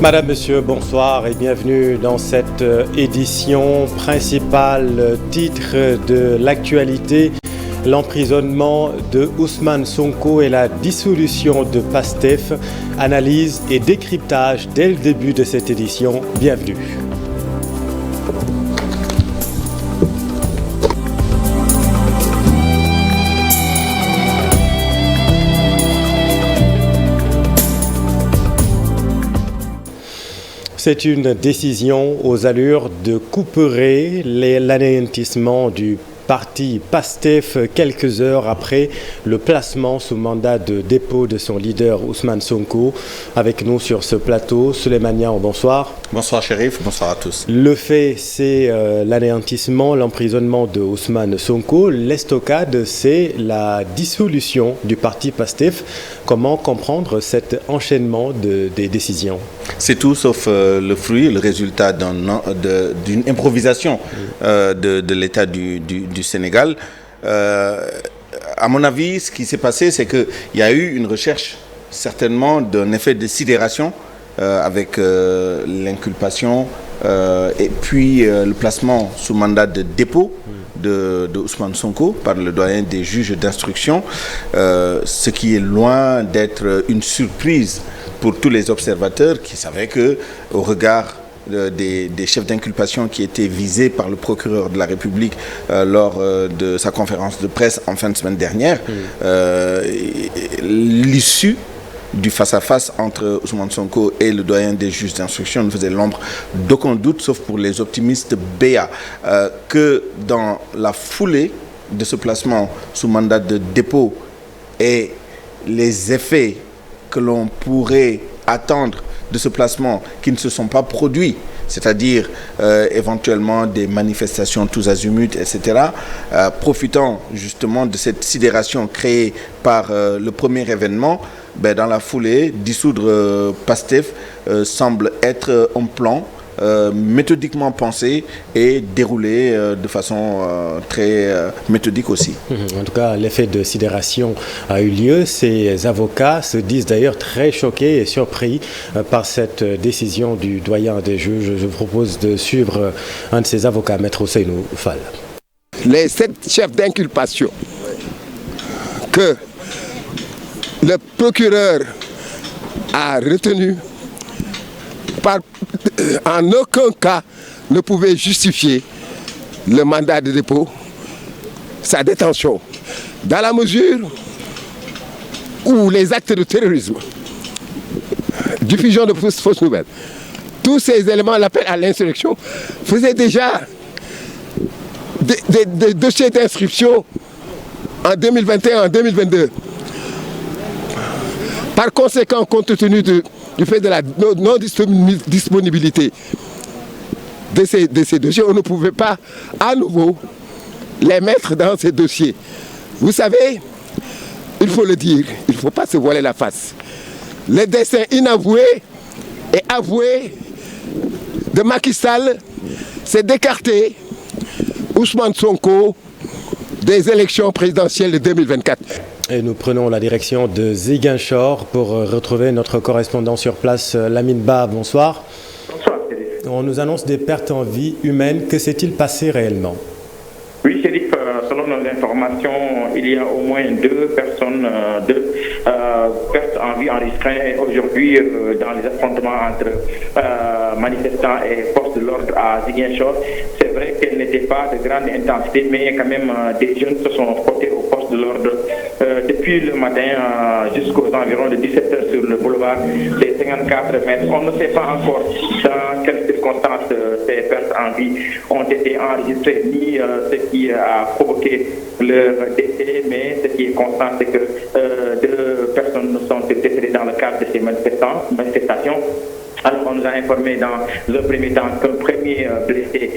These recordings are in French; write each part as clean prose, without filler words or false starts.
Madame, Monsieur, bonsoir et bienvenue dans cette édition principale. Titre de l'actualité, l'emprisonnement de Ousmane Sonko et la dissolution de PASTEF. Analyse et décryptage dès le début de cette édition. Bienvenue. C'est une décision aux allures de couperet, l'anéantissement du parti PASTEF quelques heures après le placement sous mandat de dépôt de son leader Ousmane Sonko. Avec nous sur ce plateau, Souleymane Niang, bonsoir. Bonsoir Chérif, bonsoir à tous. Le fait, c'est l'anéantissement, l'emprisonnement de Ousmane Sonko. L'estocade, c'est la dissolution du parti PASTEF. Comment comprendre cet enchaînement des décisions? C'est tout sauf le fruit, le résultat d'une improvisation de l'État du Sénégal. À mon avis, ce qui s'est passé, c'est qu'il y a eu une recherche certainement d'un effet de sidération avec l'inculpation et puis le placement sous mandat de dépôt de Ousmane Sonko par le doyen des juges d'instruction, ce qui est loin d'être une surprise pour tous les observateurs qui savaient que, au regard des chefs d'inculpation qui étaient visés par le procureur de la République lors de sa conférence de presse en fin de semaine dernière, l'issue du face-à-face entre Ousmane Sonko et le doyen des juges d'instruction ne faisait l'ombre d'aucun doute, sauf pour les optimistes béats, que dans la foulée de ce placement sous mandat de dépôt et les effets que l'on pourrait attendre de ce placement qui ne se sont pas produits, c'est-à-dire éventuellement des manifestations tous azimuts, etc., profitant justement de cette sidération créée par le premier événement, dans la foulée, dissoudre PASTEF semble être un plan méthodiquement pensé et déroulé de façon très méthodique aussi. En tout cas, l'effet de sidération a eu lieu. Ces avocats se disent d'ailleurs très choqués et surpris par cette décision du doyen des juges. Je vous propose de suivre un de ces avocats, Maître Ousseynou Fall. Les 7 chefs d'inculpation que le procureur a retenus en aucun cas ne pouvait justifier le mandat de dépôt, sa détention, dans la mesure où les actes de terrorisme, diffusion de fausses nouvelles, tous ces éléments, l'appel à l'insurrection, faisaient déjà des dossiers d'inscription en 2021, en 2022. Par conséquent, compte tenu du fait de la non-disponibilité de ces dossiers, on ne pouvait pas à nouveau les mettre dans ces dossiers. Vous savez, il faut le dire, il ne faut pas se voiler la face. Le dessein inavoué et avoué de Macky Sall, c'est d'écarter Ousmane Sonko des élections présidentielles de 2024. Et nous prenons la direction de Ziguinchor pour retrouver notre correspondant sur place, Lamine Ba. Bonsoir. Bonsoir, Chérif. On nous annonce des pertes en vie humaine. Que s'est-il passé réellement? Oui, Chérif, selon nos informations, il y a au moins 2 personnes, pertes en vie enregistrées aujourd'hui dans les affrontements entre manifestants et forces de l'ordre à Ziguinchor. C'est vrai qu'elles n'étaient pas de grande intensité, mais quand même des jeunes se sont portés aux forces de l'ordre depuis le matin jusqu'aux environs de 17h sur le boulevard des 54 mètres. On ne sait pas encore dans quelles circonstances ces pertes en vie ont été enregistrées, ni ce qui a provoqué leur décès, mais ce qui est constant, c'est que 2 personnes sont décédées dans le cadre de ces manifestations. Alors, on nous a informé dans le premier temps qu'un premier blessé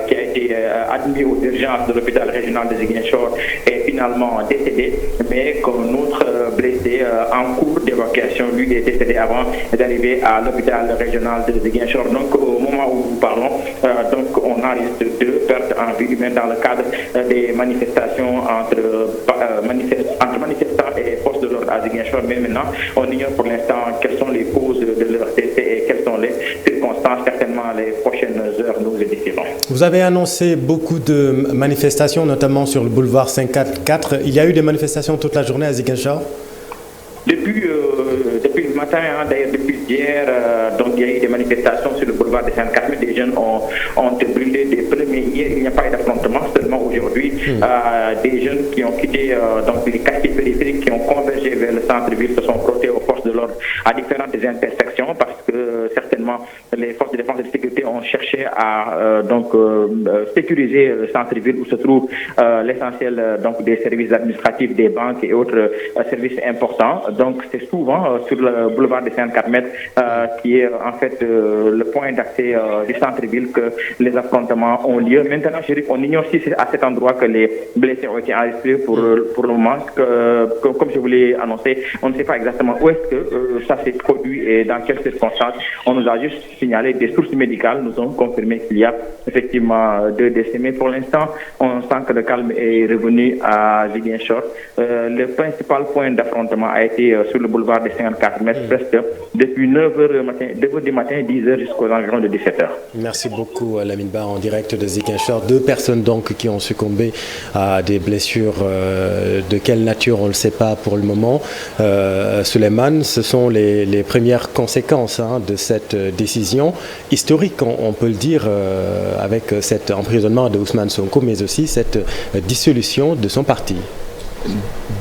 qui a été admis aux urgences de l'hôpital régional de Ziguinchor est finalement décédé, mais qu'un autre blessé en cours d'évacuation, lui, est décédé avant d'arriver à l'hôpital régional de Ziguinchor. Donc, au moment où nous parlons, on enregistre 2 pertes en vie humaine dans le cadre des manifestations entre manifestants et forces de l'ordre à Ziguinchor. Mais maintenant, on ignore pour l'instant quelles sont les causes de leur décès et quelles sont les Vous avez annoncé beaucoup de manifestations, notamment sur le boulevard 544. Il y a eu des manifestations toute la journée à Ziguinchor? Depuis le matin, d'ailleurs depuis hier, donc il y a eu des manifestations sur le boulevard des 54 000. Des jeunes ont brûlé des premiers. Hier, il n'y a pas eu d'affrontement, seulement aujourd'hui, des jeunes qui ont quitté donc les quartiers périphériques, qui ont convergé vers le centre-ville, se sont frottés aux forces de l'ordre à différentes intersections, parce que certainement les forces de défense et de sécurité ont cherché à sécuriser le centre-ville où se trouve l'essentiel donc des services administratifs, des banques et autres services importants. Donc c'est souvent sur le boulevard des 54 mètres qui est en fait le point d'accès du centre-ville que les affrontements ont lieu. Maintenant, on ignore si c'est à cet endroit que les blessés ont été enregistrés pour le moment. Comme je vous l'ai annoncé, on ne sait pas exactement où est-ce que ça s'est produit et dans quelles circonstances. On nous a juste signalé des sources médicales, nous ont confirmé qu'il y a effectivement 2 décès. Mais pour l'instant, on sent que le calme est revenu à Ziguinchor. Le principal point d'affrontement a été sur le boulevard des 54 mètres, presque depuis 9h du matin, 10h jusqu'aux environs de 17h. Merci beaucoup, Lamine Ba, en direct de Ziguinchor. 2 personnes donc qui ont succombé à des blessures de quelle nature, on ne le sait pas pour le moment. Souleymane, ce sont les premières conséquences de cette décision historique, on peut le dire, avec cet emprisonnement de Ousmane Sonko, mais aussi cette dissolution de son parti.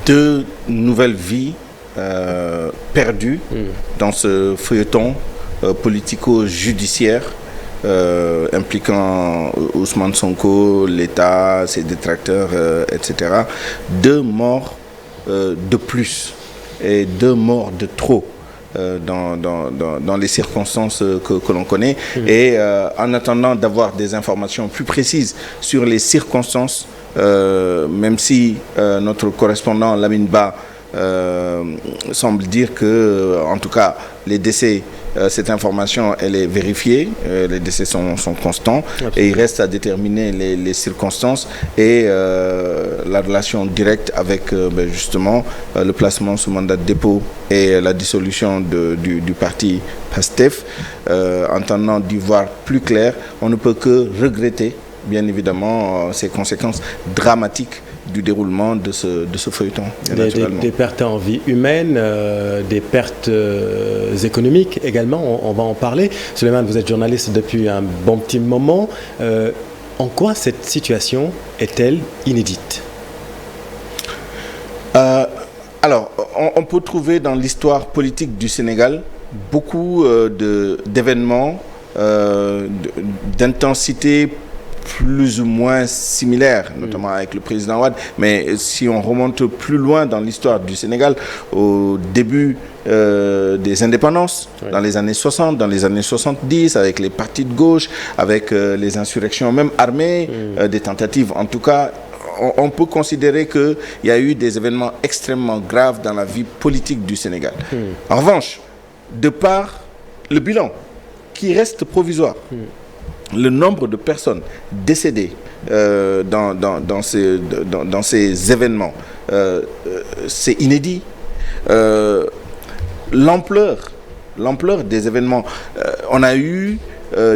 2 nouvelles vies perdues dans ce feuilleton politico-judiciaire impliquant Ousmane Sonko, l'État, ses détracteurs, etc. 2 morts de plus et 2 morts de trop dans les circonstances que l'on connaît. Et en attendant d'avoir des informations plus précises sur les circonstances, même si notre correspondant Lamine Ba semble dire que, en tout cas, les décès, cette information, elle est vérifiée, les décès sont constants. Absolument. Et il reste à déterminer les circonstances et la relation directe avec justement le placement sous mandat de dépôt et la dissolution du parti PASTEF. En tentant d'y voir plus clair, on ne peut que regretter, bien évidemment, ces conséquences dramatiques du déroulement de ce feuilleton. Des pertes en vie humaine, des pertes économiques également, on va en parler. Souleymane, vous êtes journaliste depuis un bon petit moment. En quoi cette situation est-elle inédite? Alors, on peut trouver dans l'histoire politique du Sénégal beaucoup d'événements d'intensité plus ou moins similaires, notamment avec le président Wade. Mais si on remonte plus loin dans l'histoire du Sénégal, au début des indépendances, dans les années 60, dans les années 70, avec les partis de gauche, avec les insurrections même armées, des tentatives en tout cas, on peut considérer qu'il y a eu des événements extrêmement graves dans la vie politique du Sénégal. En revanche, de par le bilan, qui reste provisoire, le nombre de personnes décédées dans ces événements, c'est inédit. L'ampleur des événements, on a eu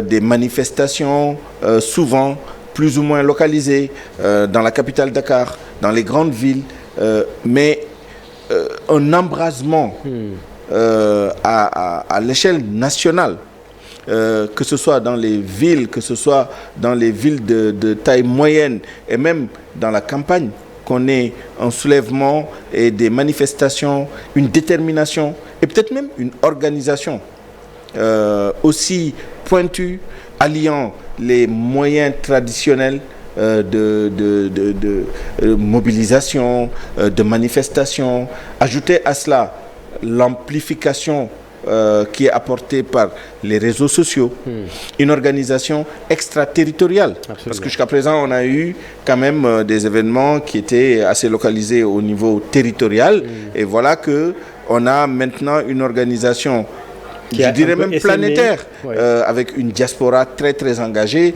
des manifestations souvent plus ou moins localisées dans la capitale Dakar, dans les grandes villes, mais un embrasement à l'échelle nationale, que ce soit dans les villes, que ce soit dans les villes de taille moyenne et même dans la campagne, qu'on ait un soulèvement et des manifestations, une détermination et peut-être même une organisation aussi pointue, alliant les moyens traditionnels de mobilisation, de manifestation. Ajouter à cela l'amplification qui est apportée par les réseaux sociaux, une organisation extraterritoriale. Absolument. Parce que jusqu'à présent, on a eu quand même des événements qui étaient assez localisés au niveau territorial. Et voilà qu'on a maintenant une organisation, je dirais même planétaire, avec une diaspora très très engagée,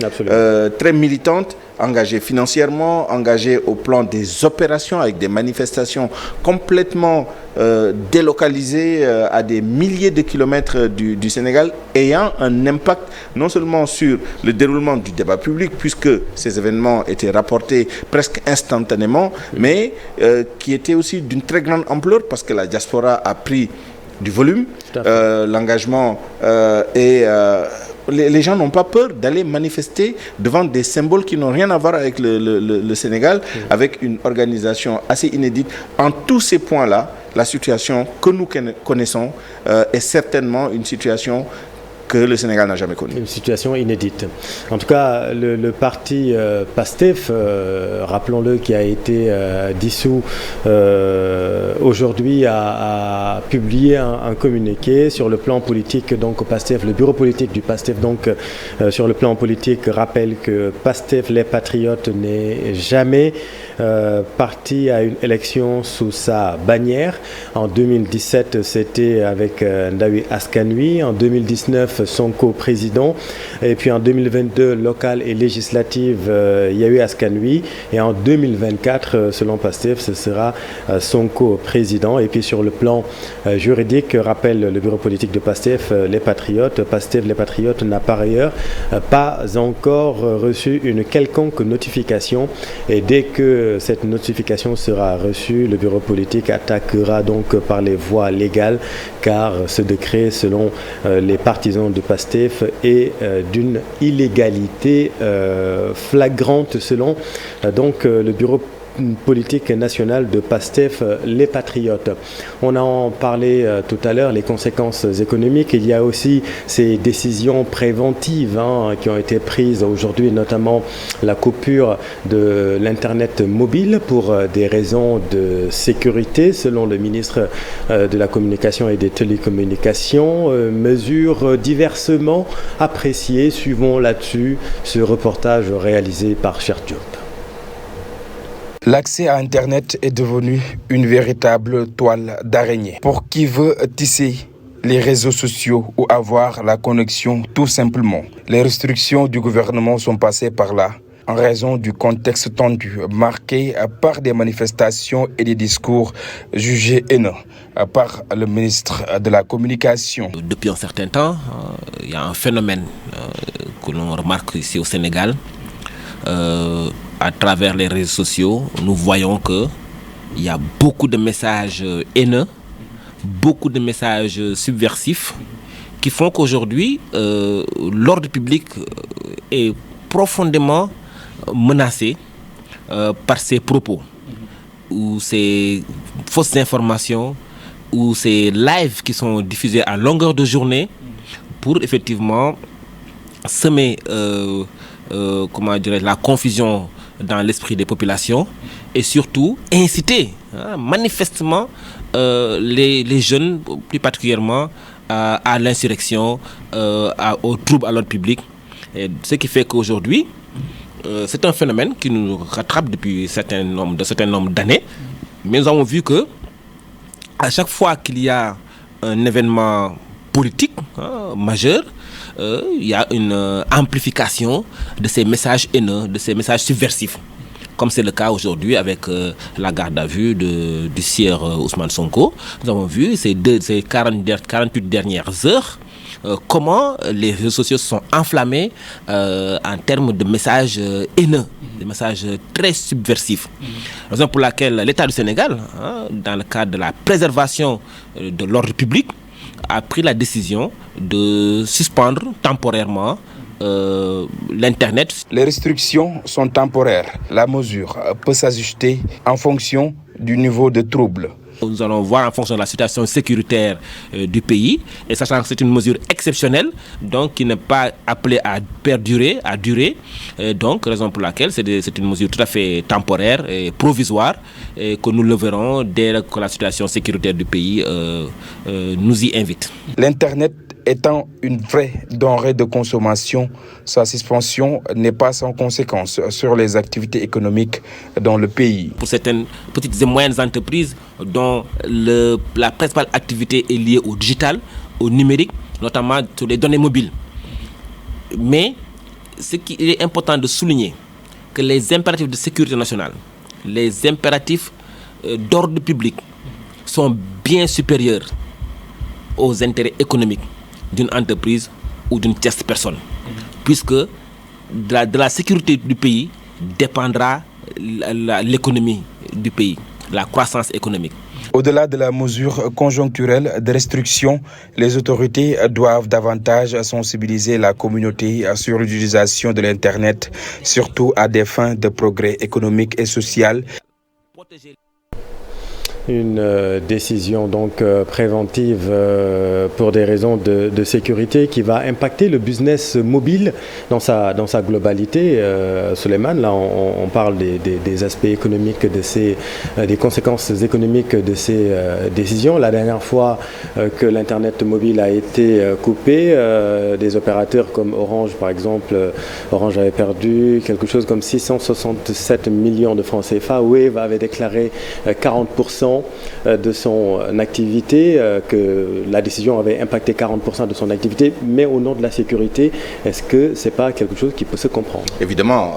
très militante engagé financièrement, engagé au plan des opérations avec des manifestations complètement délocalisées à des milliers de kilomètres du Sénégal, ayant un impact non seulement sur le déroulement du débat public, puisque ces événements étaient rapportés presque instantanément, mais qui étaient aussi d'une très grande ampleur parce que la diaspora a pris du volume, l'engagement les gens n'ont pas peur d'aller manifester devant des symboles qui n'ont rien à voir avec le Sénégal, avec une organisation assez inédite. En tous ces points-là, la situation que nous connaissons est certainement une situation que le Sénégal n'a jamais connue. Une situation inédite. En tout cas, le parti PASTEF, rappelons-le, qui a été dissous aujourd'hui, a publié un communiqué sur le plan politique. Donc, PASTEF, le bureau politique du PASTEF, donc sur le plan politique, rappelle que PASTEF, les Patriotes, n'est jamais parti à une élection sous sa bannière. En 2017, c'était avec Ndawi Askanui. En 2019, Sonko président. Et puis en 2022, locale et législative, il y a eu Askanui. Et en 2024, selon PASTEF, ce sera Sonko président. Et puis sur le plan juridique, rappelle le bureau politique de PASTEF, les Patriotes. PASTEF, les Patriotes, n'a par ailleurs pas encore reçu une quelconque notification. Et dès que cette notification sera reçue, le bureau politique attaquera donc par les voies légales, car ce décret, selon les partisans de PASTEF, est d'une illégalité flagrante, selon donc le bureau politique nationale de PASTEF, les Patriotes. On en parlait tout à l'heure, les conséquences économiques. Il y a aussi ces décisions préventives qui ont été prises aujourd'hui, notamment la coupure de l'Internet mobile pour des raisons de sécurité, selon le ministre de la Communication et des Télécommunications. Mesures diversement appréciées. Suivons là-dessus ce reportage réalisé par Cher Diop. L'accès à Internet est devenu une véritable toile d'araignée. Pour qui veut tisser les réseaux sociaux ou avoir la connexion tout simplement, les restrictions du gouvernement sont passées par là en raison du contexte tendu, marqué par des manifestations et des discours jugés haineux par le ministre de la Communication. Depuis un certain temps, il y a un phénomène que l'on remarque ici au Sénégal. À travers les réseaux sociaux, nous voyons qu'il y a beaucoup de messages haineux, beaucoup de messages subversifs qui font qu'aujourd'hui, l'ordre public est profondément menacé par ces propos, ou ces fausses informations, ou ces lives qui sont diffusés à longueur de journée pour effectivement semer la confusion dans l'esprit des populations et surtout inciter manifestement les jeunes, plus particulièrement à l'insurrection, aux troubles à l'ordre public. Et ce qui fait qu'aujourd'hui, c'est un phénomène qui nous rattrape depuis un certain nombre d'années. Mais nous avons vu que à chaque fois qu'il y a un événement politique majeur, il y a une amplification de ces messages haineux, de ces messages subversifs. Comme c'est le cas aujourd'hui avec la garde à vue du sieur Ousmane Sonko. Nous avons vu ces 48 dernières heures comment les réseaux sociaux se sont enflammés en termes de messages haineux, des messages très subversifs. Raison pour laquelle l'État du Sénégal, dans le cadre de la préservation de l'ordre public, a pris la décision de suspendre temporairement l'Internet. Les restrictions sont temporaires. La mesure peut s'ajuster en fonction du niveau de trouble. Nous allons voir en fonction de la situation sécuritaire du pays, et sachant que c'est une mesure exceptionnelle, donc qui n'est pas appelée à perdurer, à durer. Donc, raison pour laquelle c'est une mesure tout à fait temporaire et provisoire, et que nous leverons dès que la situation sécuritaire du pays nous y invite. L'Internet étant une vraie denrée de consommation, sa suspension n'est pas sans conséquence sur les activités économiques dans le pays. Pour certaines petites et moyennes entreprises dont la principale activité est liée au digital, au numérique, notamment sur les données mobiles. Mais ce qui est important de souligner, que les impératifs de sécurité nationale, les impératifs d'ordre public sont bien supérieurs aux intérêts économiques d'une entreprise ou d'une tierce personne. Puisque de la sécurité du pays dépendra l'économie du pays, la croissance économique. Au-delà de la mesure conjoncturelle de restriction, les autorités doivent davantage sensibiliser la communauté sur l'utilisation de l'Internet, surtout à des fins de progrès économique et social. Une décision donc préventive pour des raisons de sécurité qui va impacter le business mobile dans sa globalité. Souleymane, là on parle des aspects économiques des conséquences économiques de ces décisions. La dernière fois que l'Internet mobile a été coupé, des opérateurs comme Orange par exemple, Orange avait perdu quelque chose comme 667 millions de francs CFA. Wave avait déclaré 40% de son activité, que la décision avait impacté 40% de son activité, mais au nom de la sécurité, est-ce que ce n'est pas quelque chose qui peut se comprendre? Évidemment,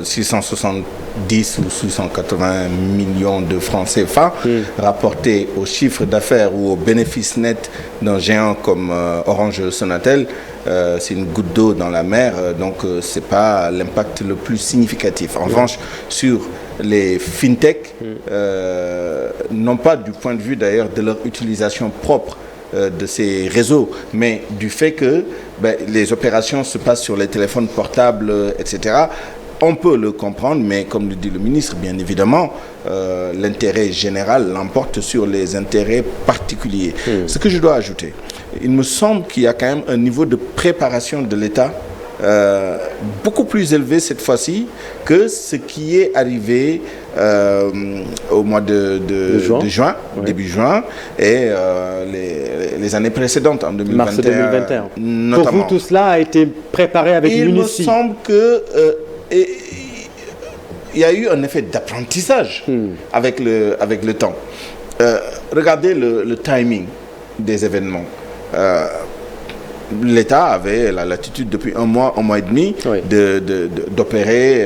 670 ou 680 millions de francs CFA rapportés au chiffre d'affaires ou au bénéfice net d'un géant comme Orange Sonatel, c'est une goutte d'eau dans la mer, donc ce n'est pas l'impact le plus significatif. En revanche, sur les fintech, non pas du point de vue d'ailleurs de leur utilisation propre de ces réseaux, mais du fait que les opérations se passent sur les téléphones portables, etc. On peut le comprendre, mais comme le dit le ministre, bien évidemment, l'intérêt général l'emporte sur les intérêts particuliers. Ce que je dois ajouter, il me semble qu'il y a quand même un niveau de préparation de l'État beaucoup plus élevé cette fois-ci que ce qui est arrivé au mois de juin, début juin, et les années précédentes, en 2021. Mars 2021. Notamment. Pour vous, tout cela a été préparé avec minutie. Il me semble que il y a eu un effet d'apprentissage avec le temps. Regardez le timing des événements. L'État avait la latitude depuis un mois et demi d'opérer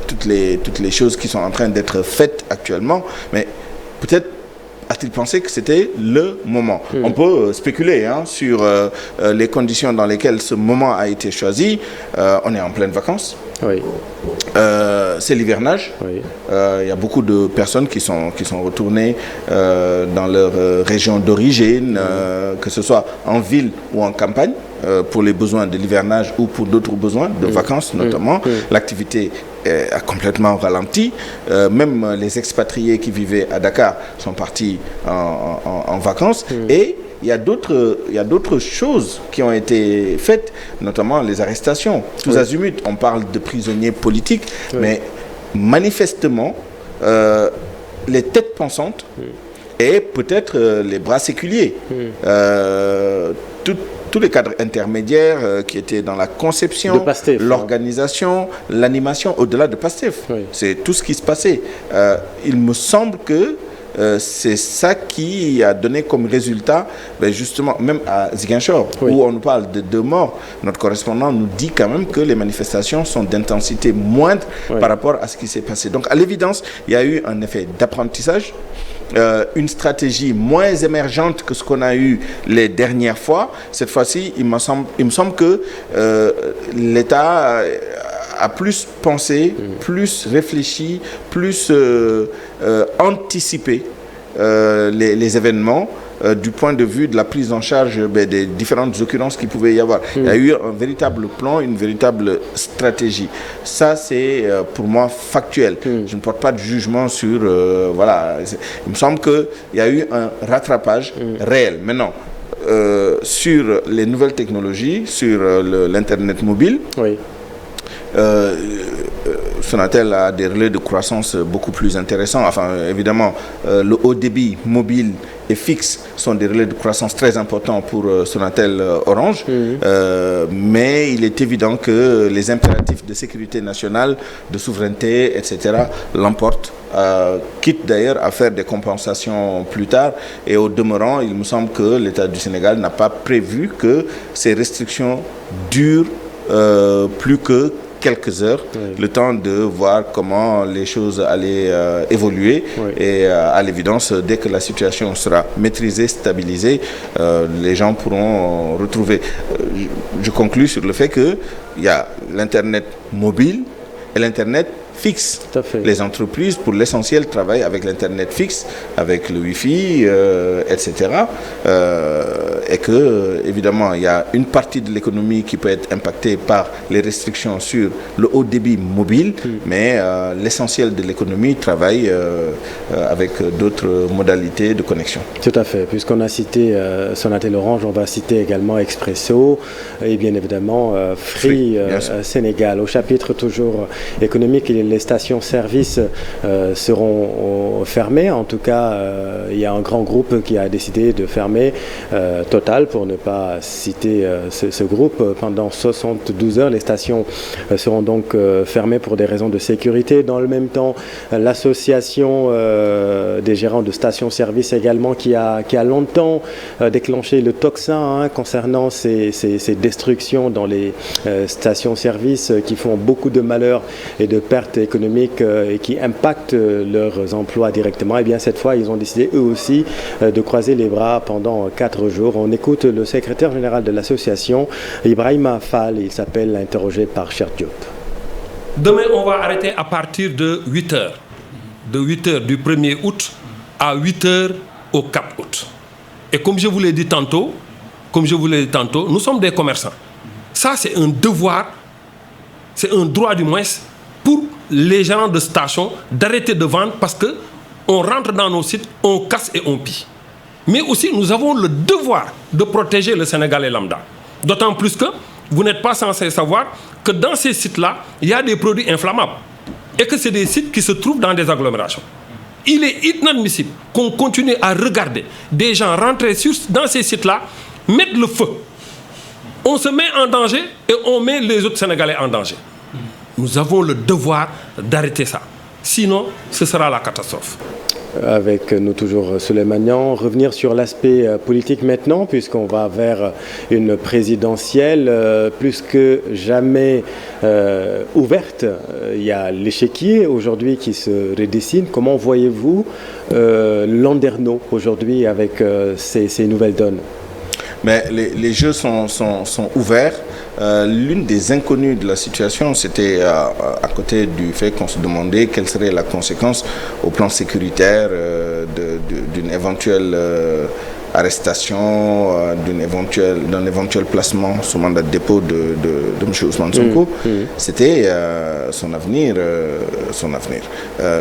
toutes les choses qui sont en train d'être faites actuellement, mais peut-être a-t-il pensé que c'était le moment. On peut spéculer sur les conditions dans lesquelles ce moment a été choisi. On est en pleine vacances. Oui. C'est l'hivernage. Oui. Il y a beaucoup de personnes qui sont retournées dans leur région d'origine, que ce soit en ville ou en campagne, pour les besoins de l'hivernage ou pour d'autres besoins, de vacances notamment. L'activité a complètement ralenti. Même les expatriés qui vivaient à Dakar sont partis en vacances. Et il y a d'autres choses qui ont été faites, notamment les arrestations. Tous azimuts, on parle de prisonniers politiques, mais manifestement, les têtes pensantes et peut-être les bras séculiers. Tous les cadres intermédiaires qui étaient dans la conception, l'organisation, l'animation, au-delà de Pastef. C'est tout ce qui se passait. Il me semble que c'est ça qui a donné comme résultat, justement, même à Ziguinchor, où on nous parle de 2 morts, notre correspondant nous dit quand même que les manifestations sont d'intensité moindre par rapport à ce qui s'est passé. Donc, à l'évidence, il y a eu un effet d'apprentissage, une stratégie moins émergente que ce qu'on a eu les dernières fois. Cette fois-ci, il me semble que l'État a plus pensé, plus réfléchi, plus anticipé les événements du point de vue de la prise en charge des différentes occurrences qu'il pouvait y avoir. Il y a eu un véritable plan, une véritable stratégie. Ça, c'est pour moi factuel. Je ne porte pas de jugement sur... voilà. Il me semble qu'il y a eu un rattrapage réel. Maintenant, sur les nouvelles technologies, sur l'Internet mobile, Sonatel a des relais de croissance beaucoup plus intéressants. Enfin, évidemment, le haut débit mobile et fixe sont des relais de croissance très importants pour Sonatel Orange. Mais il est évident que les impératifs de sécurité nationale, de souveraineté, etc., l'emportent. Quitte d'ailleurs à faire des compensations plus tard. Et au demeurant, il me semble que l'État du Sénégal n'a pas prévu que ces restrictions durent plus que quelques heures, le temps de voir comment les choses allaient évoluer. Et à l'évidence, dès que la situation sera maîtrisée, stabilisée, les gens pourront retrouver. Je conclus sur le fait qu'il y a l'Internet mobile et l'Internet fixe. Les entreprises, pour l'essentiel, travaillent avec l'Internet fixe, avec le Wi-Fi, etc. Et que, évidemment, il y a une partie de l'économie qui peut être impactée par les restrictions sur le haut débit mobile, mais l'essentiel de l'économie travaille avec d'autres modalités de connexion. Tout à fait. Puisqu'on a cité Sonatel Orange, on va citer également Expresso et bien évidemment Free Sénégal. Au chapitre toujours économique, les stations-service seront fermées. En tout cas, il y a un grand groupe qui a décidé de fermer Total, pour ne pas citer ce groupe. Pendant 72 heures, les stations seront donc fermées pour des raisons de sécurité. Dans le même temps, l'association des gérants de stations-service également, qui a longtemps déclenché le tocsin concernant ces destructions dans les stations-service qui font beaucoup de malheurs et de pertes économiques et qui impactent leurs emplois directement. Et bien cette fois, ils ont décidé eux aussi de croiser les bras pendant 4 jours. On écoute le secrétaire général de l'association, Ibrahima Fall. Il s'appelle interrogé par Cher Diop. Demain, on va arrêter à partir de 8h. De 8h du 1er août à 8h au 4 août. Et comme je vous l'ai dit tantôt, nous sommes des commerçants. Ça, c'est un devoir, c'est un droit du moins pour les gérants de stations d'arrêter de vendre, parce qu'on rentre dans nos sites, on casse et on pille. Mais aussi, nous avons le devoir de protéger le Sénégalais lambda. D'autant plus que vous n'êtes pas censé savoir que dans ces sites-là, il y a des produits inflammables. Et que c'est des sites qui se trouvent dans des agglomérations. Il est inadmissible qu'on continue à regarder des gens rentrer dans ces sites-là, mettre le feu. On se met en danger et on met les autres Sénégalais en danger. Nous avons le devoir d'arrêter ça. Sinon, ce sera la catastrophe. Avec nous toujours Souleymane. Revenir sur l'aspect politique maintenant, puisqu'on va vers une présidentielle plus que jamais ouverte. Il y a l'échiquier aujourd'hui qui se redessine. Comment voyez-vous Landerneau aujourd'hui avec ces nouvelles donnes? Mais les jeux sont ouverts. L'une des inconnues de la situation, c'était à côté du fait qu'on se demandait quelle serait la conséquence au plan sécuritaire d'une éventuelle arrestation, d'un éventuel placement sous mandat de dépôt de M. Ousmane Sonko. C'était son avenir,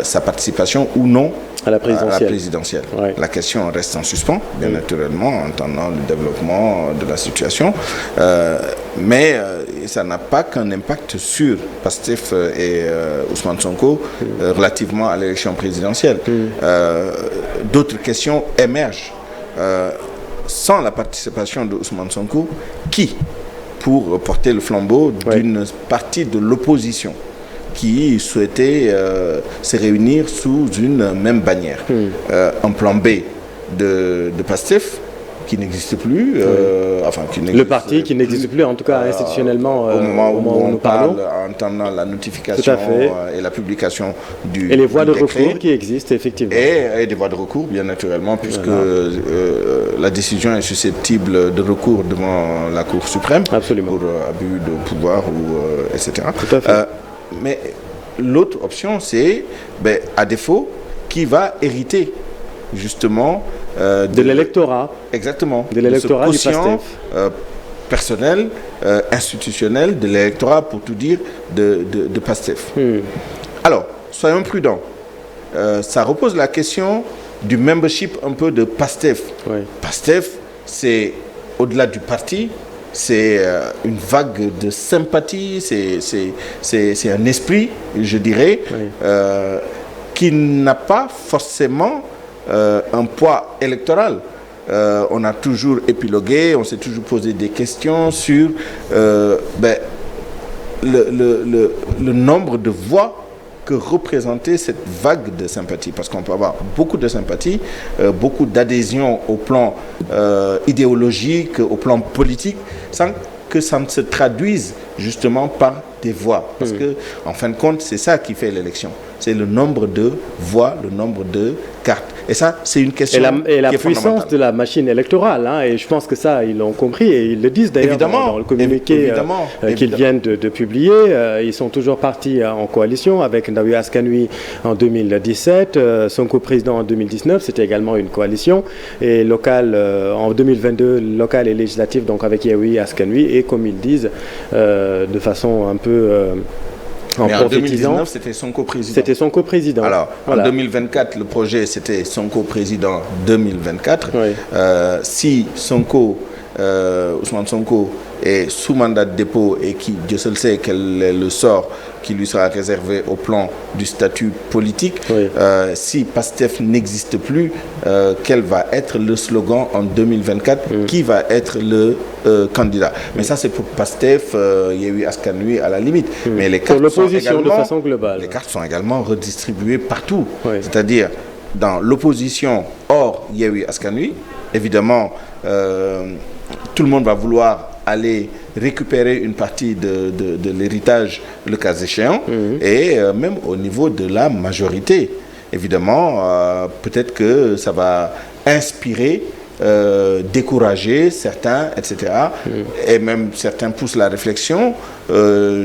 sa participation ou non à la présidentielle. Ouais. La question reste en suspens, bien naturellement, en attendant le développement de la situation. Mais ça n'a pas qu'un impact sur Pastef et Ousmane Sonko relativement à l'élection présidentielle. D'autres questions émergent. Sans la participation de Ousmane Sonko, qui, pour porter le flambeau d'une partie de l'opposition qui souhaitait se réunir sous une même bannière. Un plan B de Pastef qui n'existe plus. Le parti qui n'existe plus, en tout cas institutionnellement, au moment où nous parle, en attendant la notification et la publication du et les voies de décret, recours qui existent, effectivement. Et des voies de recours, bien naturellement, puisque la décision est susceptible de recours devant la Cour suprême. Absolument. Pour abus de pouvoir, etc. Tout à fait. Mais l'autre option, c'est, à défaut, qui va hériter justement de l'électorat. Exactement. De l'électorat du Pastef. Personnel, institutionnel, de l'électorat, pour tout dire, de Pastef. Alors, soyons prudents. Ça repose la question du membership un peu de Pastef. Pastef, c'est au-delà du parti, c'est une vague de sympathie, c'est un esprit, je dirais, qui n'a pas forcément un poids électoral. On a toujours épilogué, on s'est toujours posé des questions sur le nombre de voix que représentait cette vague de sympathie. Parce qu'on peut avoir beaucoup de sympathie, beaucoup d'adhésion au plan idéologique, au plan politique, sans que ça ne se traduise justement par des voix. Parce que, en fin de compte, c'est ça qui fait l'élection. C'est le nombre de voix, le nombre de cartes. Et ça, c'est une question et la puissance de la machine électorale. Hein, et je pense que ça, ils l'ont compris. Et ils le disent d'ailleurs dans le communiqué qu'ils viennent de publier. Ils sont toujours partis en coalition avec Ndawi Askanui en 2017. Sonko président en 2019, c'était également une coalition. Et local, en 2022, local et législatif, donc avec Yewwi Askanui. Et comme ils disent, de façon un peu... Mais en 2019, c'était Sonko président. C'était Sonko président. Alors, en 2024, le projet, c'était Sonko président 2024. Oui. Si Ousmane Sonko est sous mandat de dépôt et qui, Dieu seul sait quel est le sort qui lui sera réservé au plan du statut politique, oui. Si PASTEF n'existe plus, quel va être le slogan en 2024 Qui va être le candidat? Mais ça, c'est pour PASTEF, Yewwi Askanui à la limite. Mais les cartes, de façon globale. Les cartes sont également redistribuées partout. Oui. C'est-à-dire, dans l'opposition hors Yewwi Askanui, évidemment, tout le monde va vouloir aller récupérer une partie de l'héritage, le cas échéant, et même au niveau de la majorité. Évidemment, peut-être que ça va inspirer, décourager certains, etc. Et même certains poussent la réflexion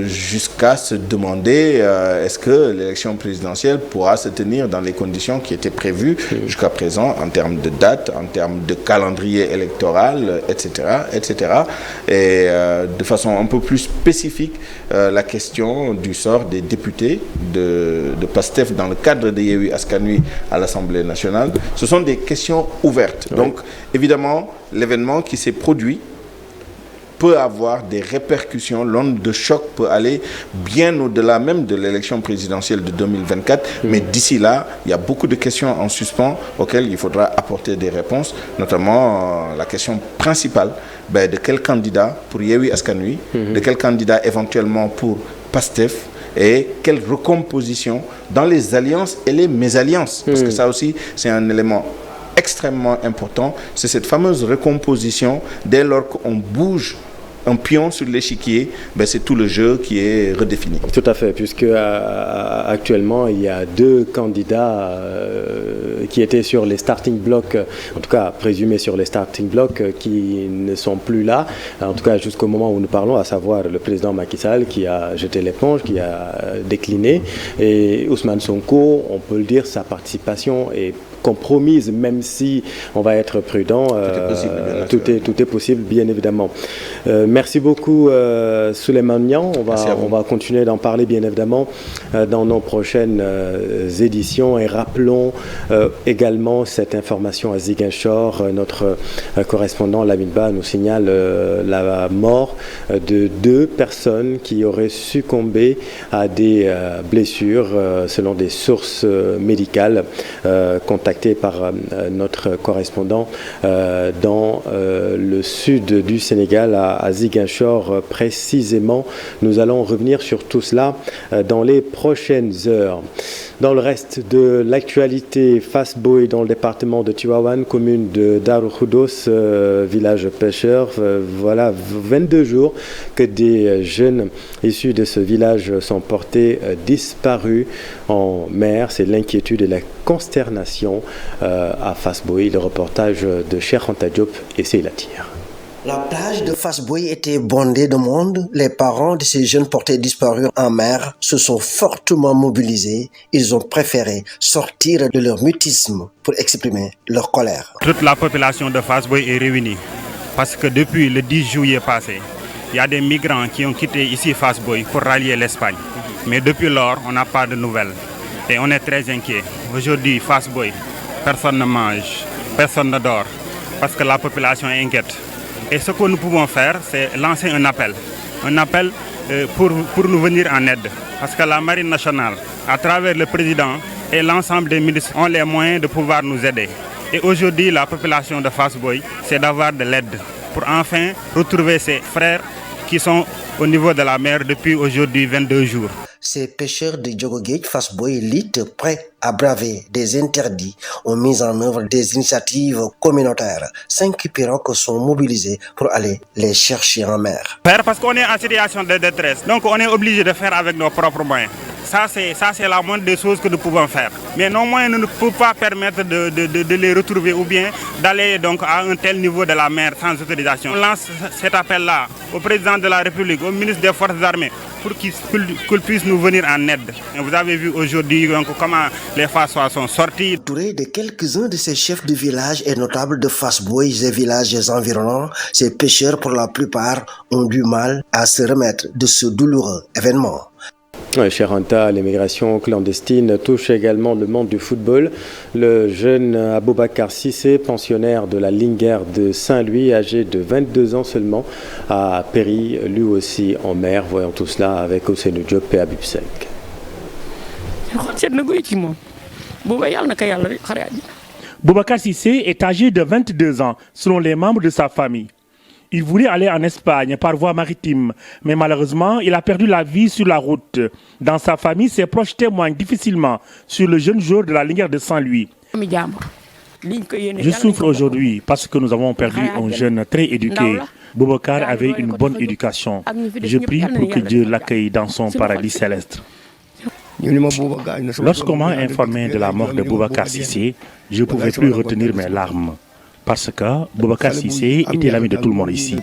jusqu'à se demander est-ce que l'élection présidentielle pourra se tenir dans les conditions qui étaient prévues jusqu'à présent en termes de date, en termes de calendrier électoral, etc. etc. Et de façon un peu plus spécifique, la question du sort des députés de PASTEF dans le cadre de Yewwi Askanui à l'Assemblée nationale, ce sont des questions ouvertes. Oui. Donc, évidemment, l'événement qui s'est produit peut avoir des répercussions. L'onde de choc peut aller bien au-delà même de l'élection présidentielle de 2024. Mais d'ici là, il y a beaucoup de questions en suspens auxquelles il faudra apporter des réponses, notamment la question principale de quel candidat pour Yewwi Askanui, de quel candidat éventuellement pour PASTEF, et quelle recomposition dans les alliances et les mésalliances. Parce que ça aussi, c'est un élément extrêmement important. C'est cette fameuse recomposition. Dès lors qu'on bouge un pion sur l'échiquier, c'est tout le jeu qui est redéfini. Tout à fait, puisque actuellement, il y a 2 candidats qui étaient sur les starting blocks, en tout cas présumés sur les starting blocks, qui ne sont plus là, en tout cas jusqu'au moment où nous parlons, à savoir le président Macky Sall qui a jeté l'éponge, qui a décliné, et Ousmane Sonko, on peut le dire, sa participation est compromise, même si on va être prudent. Tout est possible, bien évidemment. Merci beaucoup, Souleymane Niang. On va continuer d'en parler, bien évidemment, dans nos prochaines éditions. Et rappelons également cette information à Ziguinchor. Notre correspondant Lamine Ba nous signale la mort de 2 personnes qui auraient succombé à des blessures, selon des sources médicales contactées par notre correspondant dans le sud du Sénégal, à Ziguinchor précisément. Nous allons revenir sur tout cela dans les prochaines heures. Dans le reste de l'actualité, Fass Boye dans le département de Tivaouane, commune de Darou Khoudoss, village pêcheur. Voilà 22 jours que des jeunes issus de ce village sont portés disparus en mer. C'est l'inquiétude et la consternation à Fass Boye. Le reportage de Cheikh Anta Diop et Seyla Tir. La plage de Fass Boye était bondée de monde. Les parents de ces jeunes portés disparus en mer se sont fortement mobilisés. Ils ont préféré sortir de leur mutisme pour exprimer leur colère. Toute la population de Fass Boye est réunie parce que depuis le 10 juillet passé, il y a des migrants qui ont quitté ici Fass Boye pour rallier l'Espagne. Mais depuis lors, on n'a pas de nouvelles et on est très inquiet. Aujourd'hui, Fass Boye, personne ne mange, personne ne dort parce que la population est inquiète. Et ce que nous pouvons faire, c'est lancer un appel pour nous venir en aide. Parce que la Marine nationale, à travers le président et l'ensemble des ministres, ont les moyens de pouvoir nous aider. Et aujourd'hui, la population de Fass Boye, c'est d'avoir de l'aide pour enfin retrouver ses frères qui sont au niveau de la mer depuis aujourd'hui 22 jours. Ces pêcheurs de Djogogate Fass Boy Elite, prêts à braver des interdits, ont mis en œuvre des initiatives communautaires. 5 pirogues sont mobilisés pour aller les chercher en mer. Parce qu'on est en situation de détresse, donc on est obligé de faire avec nos propres moyens. Ça c'est la moindre des choses que nous pouvons faire. Mais nos moyens ne peuvent pas permettre de les retrouver ou bien d'aller donc à un tel niveau de la mer sans autorisation. On lance cet appel-là au président de la République, au ministre des Forces armées, pour qu'il puisse nous venir en aide. Et vous avez vu aujourd'hui donc, comment les Fassois sont sortis. Entouré de quelques-uns de ces chefs de village et notables de Fass Boy et villages environnants, ces pêcheurs pour la plupart ont du mal à se remettre de ce douloureux événement. Cher Anta, l'immigration clandestine touche également le monde du football. Le jeune Aboubacar Cissé, pensionnaire de la Linguère de Saint-Louis, âgé de 22 ans seulement, a péri lui aussi en mer. Voyons tout cela avec Ousseynou Diop et Habib Seck. Boubacar Cissé est âgé de 22 ans, selon les membres de sa famille. Il voulait aller en Espagne par voie maritime, mais malheureusement, il a perdu la vie sur la route. Dans sa famille, ses proches témoignent difficilement sur le jeune joueur de la Linguère de Saint-Louis. Je souffre aujourd'hui parce que nous avons perdu un jeune très éduqué. Boubacar avait une bonne éducation. Je prie pour que Dieu l'accueille dans son paradis céleste. Lorsqu'on m'a informé de la mort de Boubacar Cissé, je ne pouvais plus retenir mes larmes. Parce que Boubacar Cissé était l'ami de tout le monde ici.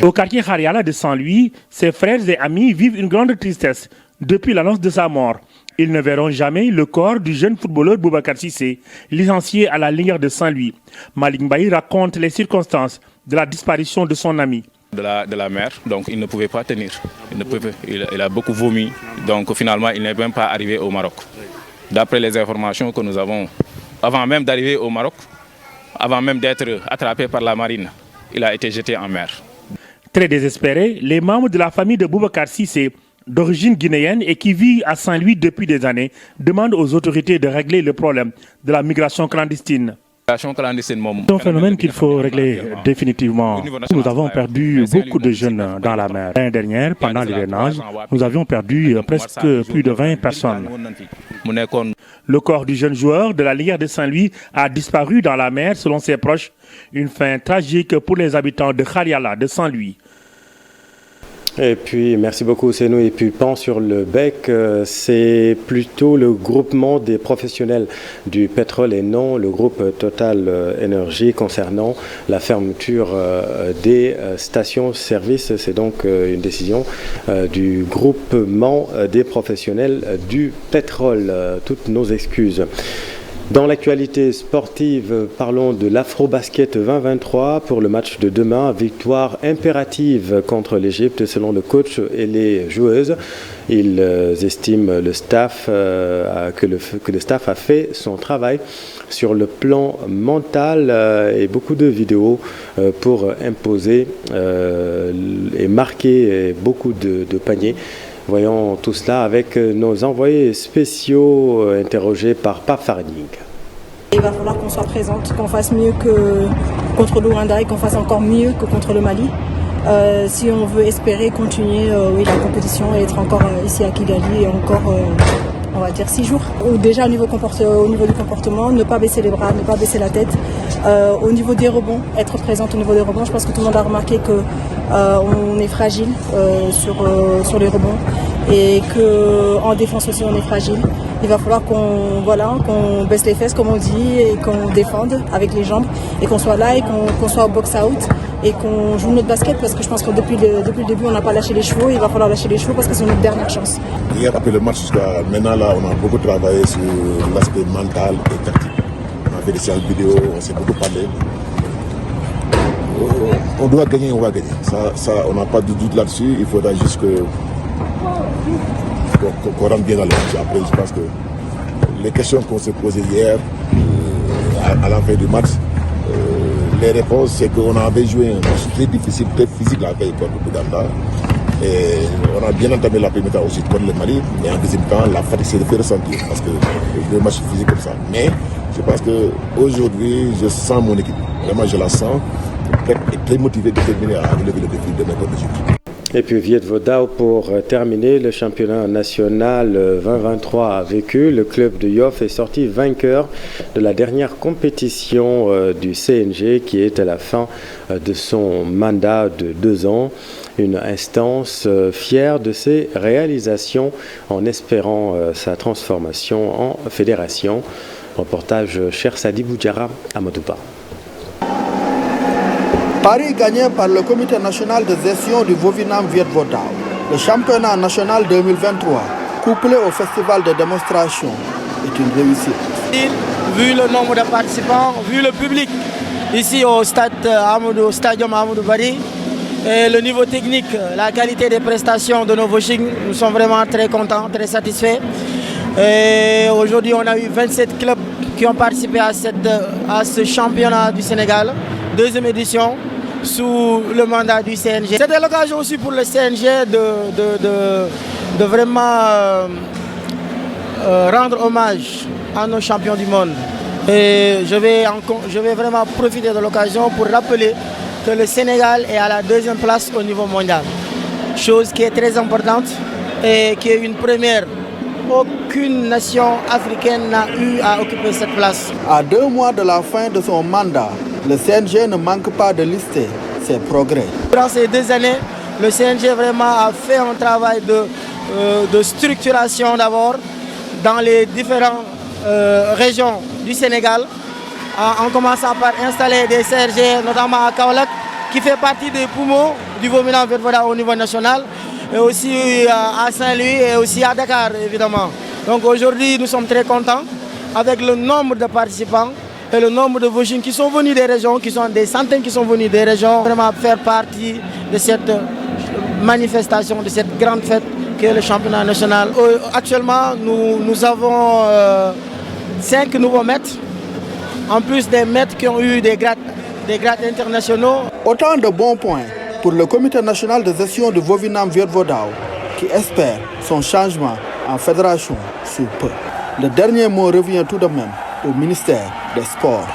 Au quartier Khariala de Saint-Louis, ses frères et amis vivent une grande tristesse depuis l'annonce de sa mort. Ils ne verront jamais le corps du jeune footballeur Boubacar Cissé, licencié à la Linguère de Saint-Louis. Malik Mbaye raconte les circonstances de la disparition de son ami. De la mer, donc il ne pouvait pas tenir. Il a beaucoup vomi, donc finalement il n'est même pas arrivé au Maroc. D'après les informations que nous avons, avant même d'arriver au Maroc, avant même d'être attrapé par la marine, il a été jeté en mer. Très désespérés, les membres de la famille de Boubacar Cissé, d'origine guinéenne et qui vit à Saint-Louis depuis des années, demandent aux autorités de régler le problème de la migration clandestine. C'est un phénomène qu'il faut régler définitivement. Nous avons perdu beaucoup de jeunes dans la mer. L'année dernière, pendant l'hivernage, nous avions perdu presque plus de 20 personnes. Le corps du jeune joueur de la Linguère de Saint-Louis a disparu dans la mer selon ses proches. Une fin tragique pour les habitants de Khariala de Saint-Louis. Et puis, merci beaucoup, Ousseynou. Et puis, Pan sur le bec, c'est plutôt le groupement des professionnels du pétrole et non le groupe Total Energy concernant la fermeture des stations-service. C'est donc une décision du groupement des professionnels du pétrole. Toutes nos excuses. Dans l'actualité sportive, parlons de l'Afro-Basket 2023 pour le match de demain. Victoire impérative contre l'Égypte selon le coach et les joueuses. Ils estiment le staff, que le staff a fait son travail sur le plan mental et beaucoup de vidéos pour imposer et marquer beaucoup de paniers. Voyons tout cela avec nos envoyés spéciaux interrogés par Pape Farning. Il va falloir qu'on soit présente, qu'on fasse mieux que contre l'Ouganda et qu'on fasse encore mieux que contre le Mali. Si on veut espérer continuer la compétition et être encore ici à Kigali et encore, on va dire 6 jours. Ou déjà au niveau du comportement, ne pas baisser les bras, ne pas baisser la tête. Au niveau des rebonds, être présente au niveau des rebonds. Je pense que tout le monde a remarqué qu'on est fragile sur les rebonds et qu'en défense aussi on est fragile. Il va falloir qu'on baisse les fesses comme on dit et qu'on défende avec les jambes et qu'on soit là et qu'on soit au box-out et qu'on joue notre basket parce que je pense que depuis le début on n'a pas lâché les chevaux. Il va falloir lâcher les chevaux parce que c'est notre dernière chance. Hier après le match jusqu'à maintenant là, on a beaucoup travaillé sur l'aspect mental et tactique. On a fait des séances vidéo, on s'est beaucoup parlé. On doit gagner, on va gagner. Ça on n'a pas de doute là-dessus. Il faudra juste qu'on rentre bien dans le match. Après, je pense que les questions qu'on s'est posées hier, à la fin du match, les réponses, c'est qu'on avait joué un match très difficile, très physique la veille contre l'Ouganda. Et on a bien entamé la première temps aussi contre le Mali, mais en deuxième temps, la fatigue s'est fait ressentir parce que le match physique comme ça. Mais je pense qu'aujourd'hui, je sens mon équipe. Vraiment, je la sens prête et très motivée, déterminée à relever le défi de notre Égypte. Et puis Viet Vo Dao pour terminer le championnat national 2023 a vécu. Le club de Yoff est sorti vainqueur de la dernière compétition du CNG qui est à la fin de son mandat de 2 ans. Une instance fière de ses réalisations en espérant sa transformation en fédération. Reportage Cher Sadi Boudjara à Motoupa. Paris gagné par le comité national de gestion du Vovinam Viet Vo Dao. Le championnat national 2023, couplé au festival de démonstration, est une réussite. Vu le nombre de participants, vu le public ici au Stadium Amadou Barry, et le niveau technique, la qualité des prestations de nos Voching, nous sommes vraiment très contents, très satisfaits. Aujourd'hui, on a eu 27 clubs qui ont participé à ce championnat du Sénégal, 2e édition, sous le mandat du CNG. C'était l'occasion aussi pour le CNG de vraiment rendre hommage à nos champions du monde. Et je vais vraiment profiter de l'occasion pour rappeler que le Sénégal est à la 2e place au niveau mondial. Chose qui est très importante et qui est une première. Aucune nation africaine n'a eu à occuper cette place. À 2 mois de la fin de son mandat, le CNG ne manque pas de lister ses progrès. Durant ces 2 années, le CNG vraiment a fait un travail de structuration d'abord dans les différentes régions du Sénégal, en commençant par installer des CRG, notamment à Kaolack, qui fait partie des poumons du Vovinam Viet Vo Dao au niveau national, et aussi à Saint-Louis et aussi à Dakar, évidemment. Donc aujourd'hui, nous sommes très contents avec le nombre de participants et le nombre de Voching qui sont venus des régions, qui sont des centaines qui sont venus des régions, vraiment faire partie de cette manifestation, de cette grande fête qui est le championnat national. Actuellement, nous avons 5 nouveaux maîtres, en plus des maîtres qui ont eu des grades internationaux. Autant de bons points pour le comité national de gestion du Vovinam Viet Vo Dao qui espère son changement en fédération sous peu. Le dernier mot revient tout de même au ministère des Sports.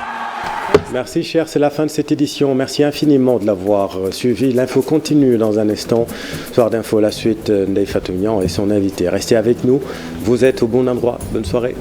Merci cher, c'est la fin de cette édition. Merci infiniment de l'avoir suivi. L'info continue dans un instant. Soir d'info, la suite, Ndeye Fatou Niang et son invité. Restez avec nous, vous êtes au bon endroit. Bonne soirée.